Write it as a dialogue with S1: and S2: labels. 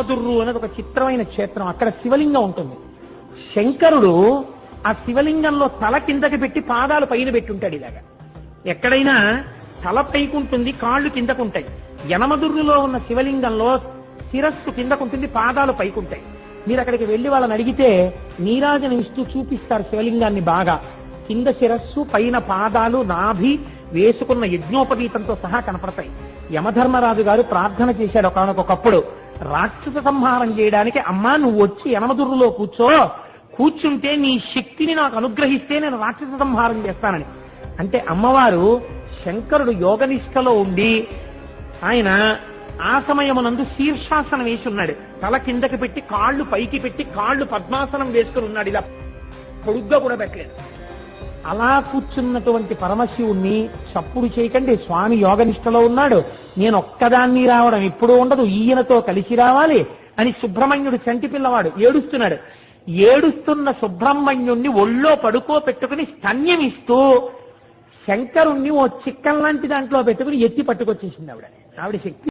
S1: దుర్రు అనేది ఒక చిత్రమైన క్షేత్రం. అక్కడ శివలింగం ఉంటుంది. శంకరుడు ఆ శివలింగంలో తల కిందకి పెట్టి పాదాలు పైన పెట్టుంటాడు. ఇలాగా ఎక్కడైనా తల పైకుంటుంది, కాళ్ళు కిందకుంటాయి. యనమదుర్రులో ఉన్న శివలింగంలో శిరస్సు కిందకుంటుంది, పాదాలు పైకుంటాయి. మీరు అక్కడికి వెళ్లి వాళ్ళని అడిగితే నీరాజనం ఇస్తూ చూపిస్తారు శివలింగాన్ని బాగా. కింద శిరస్సు, పైన పాదాలు, నాభి, వేసుకున్న యజ్ఞోపవీతంతో సహా కనపడతాయి. యమధర్మరాజు గారు ప్రార్థన చేశాడు ఒకనొకప్పుడు, రాక్షస సంహారం చేయడానికి అమ్మా నువ్వు వచ్చి యనమదుర్రులో కూర్చుంటే నీ శక్తిని నాకు అనుగ్రహిస్తే నేను రాక్షస సంహారం చేస్తానని. అంటే అమ్మవారు శంకరుడు యోగనిష్టలో ఉండి ఆయన ఆ సమయమునందు శీర్షాసనం వేసి ఉన్నాడు. తల కిందకి పెట్టి కాళ్ళు పైకి పెట్టి కాళ్ళు పద్మాసనం వేసుకుని ఉన్నాడు. ఇలా పొడుగ్గా కూడా పెట్టలేదు. అలా కూర్చున్నటువంటి పరమశివుణ్ణి చప్పుడు చేయకండి, స్వామి యోగనిష్టలో ఉన్నాడు, నేను ఒక్కదాన్ని రావడం ఎప్పుడూ ఉండదు, ఈయనతో కలిసి రావాలి అని సుబ్రహ్మణ్యుడు చంటి పిల్లవాడు ఏడుస్తున్నాడు. ఏడుస్తున్న సుబ్రహ్మణ్యుణ్ణి ఒళ్ళో పడుకోపెట్టుకుని స్తన్యమిస్తూ శంకరుణ్ణి ఓ చిక్కం లాంటి దాంట్లో పెట్టుకుని ఎత్తి పట్టుకొచ్చేసింది ఆవిడ. ఆవిడ శక్తి